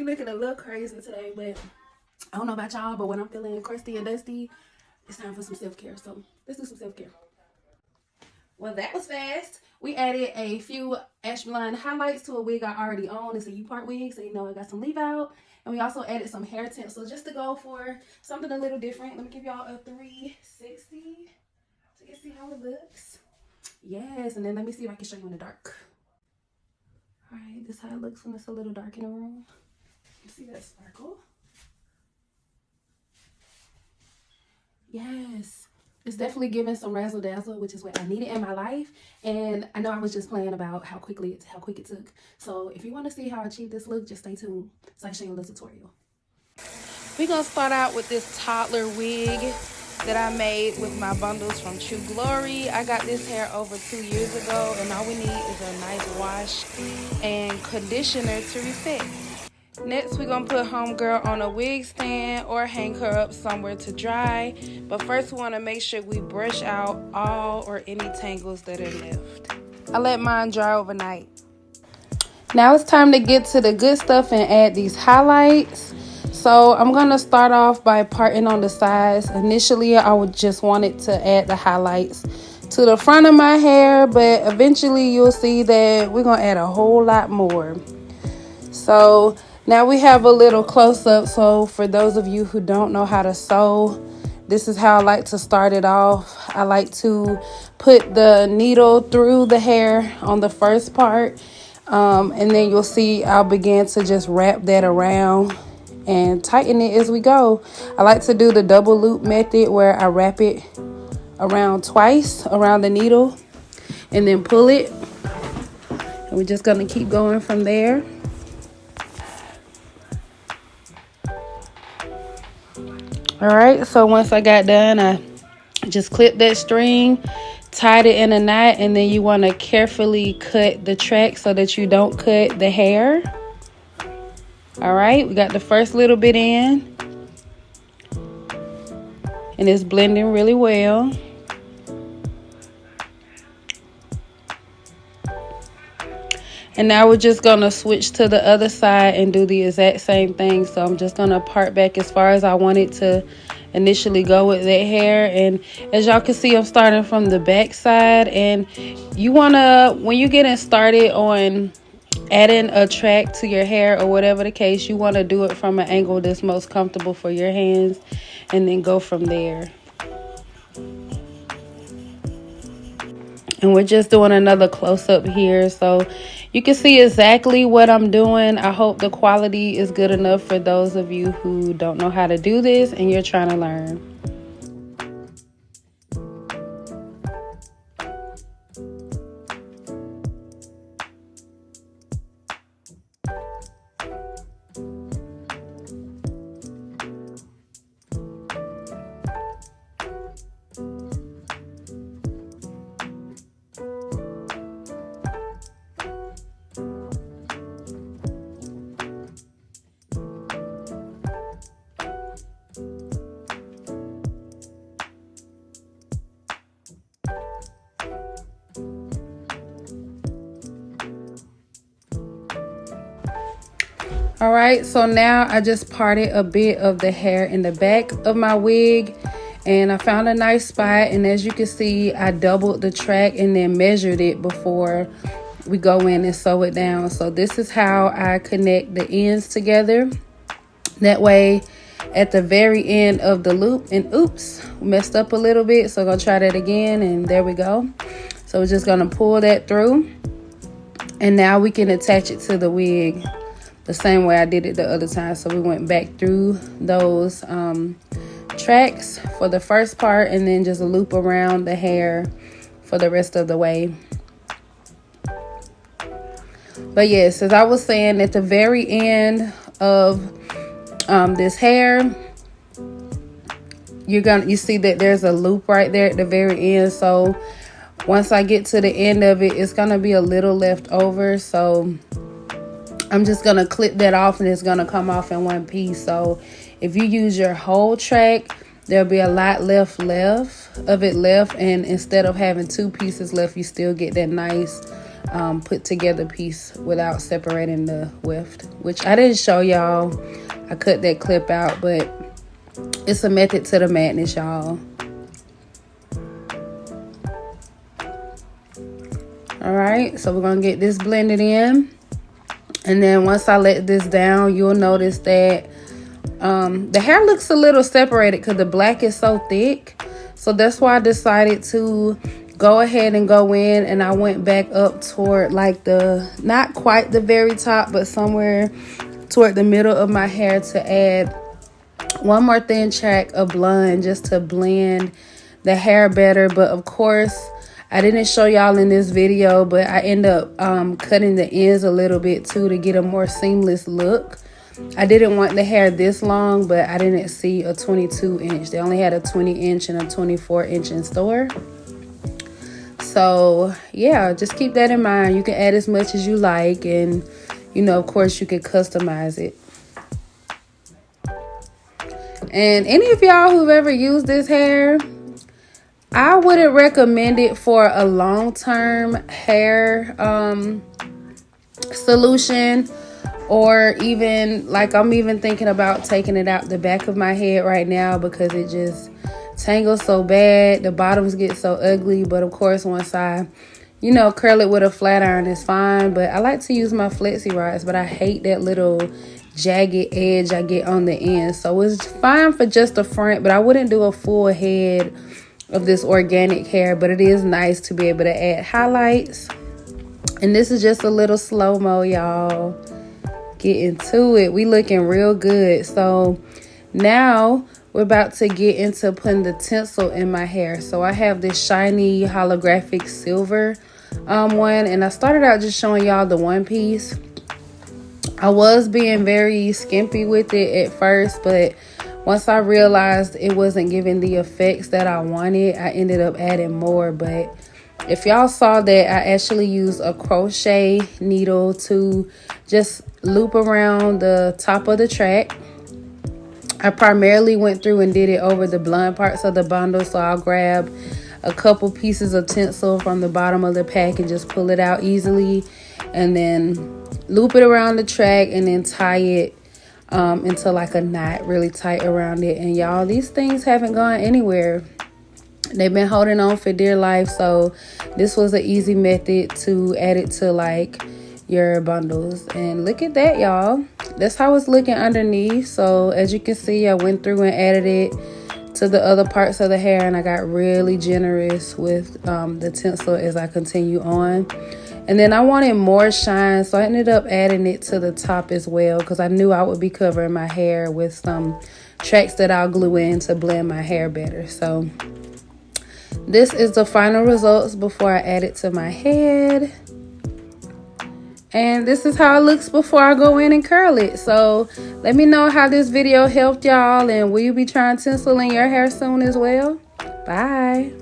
be looking a little crazy today, but I don't know about y'all, but when I'm feeling crusty and dusty, it's time for some self-care. So let's do some self-care. Well, that was fast. We added a few Ash Blonde highlights to a wig I already own. It's a U-part wig, so you know I got some leave out. And we also added some hair tinsel just to go for something a little different. Let me give y'all a 360 so you can see how it looks. Yes, and then let me see if I can show you in the dark. All right, this is how it looks when it's a little dark in the room. You see that sparkle? Yes. It's definitely giving some razzle dazzle, which is what I needed in my life. And I know I was just playing about how quick it took. So if you want to see how I achieved this look, just stay tuned so I can show you a little tutorial. We're gonna start out with this toddler wig that I made with my bundles from True Glory. I got this hair over 2 years ago, and all we need is a nice wash and conditioner to reset. Next, we're gonna put homegirl on a wig stand or hang her up somewhere to dry. But first, we wanna make sure we brush out all or any tangles that are left. I let mine dry overnight. Now it's time to get to the good stuff and add these highlights. So I'm gonna start off by parting on the sides. Initially, I would just wanted to add the highlights to the front of my hair, but eventually you'll see that we're gonna add a whole lot more. So now we have a little close-up. So for those of you who don't know how to sew, this is how I like to start it off. I like to put the needle through the hair on the first part, and then you'll see I'll begin to just wrap that around and tighten it as we go. I like to do the double loop method where I wrap it around twice around the needle and then pull it, and we're just going to keep going from there. All right, so once I got done, I just clipped that string, tied it in a knot, and then you want to carefully cut the track so that you don't cut the hair. All right, we got the first little bit in, and it's blending really well. And now we're just gonna switch to the other side and do the exact same thing. So I'm just gonna part back as far as I wanted to initially go with that hair. And as y'all can see, I'm starting from the back side. And you wanna, when you're getting started on adding a track to your hair or whatever the case, you wanna do it from an angle that's most comfortable for your hands and then go from there. And we're just doing another close-up here so you can see exactly what I'm doing. I hope the quality is good enough for those of you who don't know how to do this and you're trying to learn. All right, so now I just parted a bit of the hair in the back of my wig, and I found a nice spot, and as you can see, I doubled the track and then measured it before we go in and sew it down. So this is how I connect the ends together. That way at the very end of the loop, and oops, messed up a little bit, so I'm gonna try that again, and there we go. So we're just gonna pull that through, and now we can attach it to the wig the same way I did it the other time. So we went back through those tracks for the first part and then just a loop around the hair for the rest of the way. But yes, as I was saying, at the very end of this hair, you see that there's a loop right there at the very end. So once I get to the end of it, it's gonna be a little left over. So I'm just gonna clip that off and it's gonna come off in one piece. So if you use your whole track, there'll be a lot left of it left, and instead of having two pieces left, you still get that nice put together piece without separating the weft, which I didn't show y'all. I cut that clip out, but it's a method to the madness, y'all. All right, so we're gonna get this blended in, and then once I let this down, you'll notice that the hair looks a little separated because the black is so thick. So that's why I decided to go ahead and go in, and I went back up toward like not quite the very top, but somewhere toward the middle of my hair to add one more thin track of blonde just to blend the hair better. But of course, I didn't show y'all in this video, but I end up cutting the ends a little bit too to get a more seamless look. I didn't want the hair this long, but I didn't see a 22 inch. They only had a 20 inch and a 24 inch in store. So yeah, just keep that in mind. You can add as much as you like, and you know, of course, you can customize it. And any of y'all who've ever used this hair, I wouldn't recommend it for a long-term hair solution, or even like I'm even thinking about taking it out the back of my head right now because it just tangles so bad. The bottoms get so ugly. But of course, once I, you know, curl it with a flat iron, it's fine. But I like to use my flexi rods, but I hate that little jagged edge I get on the end. So it's fine for just the front, but I wouldn't do a full head of this organic hair. But it is nice to be able to add highlights. And this is just a little slow-mo, y'all. Get into it. We looking real good. So now we're about to get into putting the tinsel in my hair. So I have this shiny holographic silver one, and I started out just showing y'all the one piece. I was being very skimpy with it at first, but once I realized it wasn't giving the effects that I wanted, I ended up adding more. But if y'all saw that, I actually used a crochet needle to just loop around the top of the track. I primarily went through and did it over the blonde parts of the bundle. So I'll grab a couple pieces of tinsel from the bottom of the pack and just pull it out easily, and then loop it around the track and then tie it into like a knot really tight around it. And y'all, these things haven't gone anywhere. They've been holding on for dear life. So this was an easy method to add it to like your bundles. And look at that, y'all. That's how it's looking underneath. So as you can see, I went through and added it to the other parts of the hair, and I got really generous with the tinsel as I continue on. And then I wanted more shine, so I ended up adding it to the top as well, because I knew I would be covering my hair with some tracks that I'll glue in to blend my hair better. So this is the final results before I add it to my head. And this is how it looks before I go in and curl it. So let me know how this video helped y'all, and will you be trying tinsel in your hair soon as well? Bye.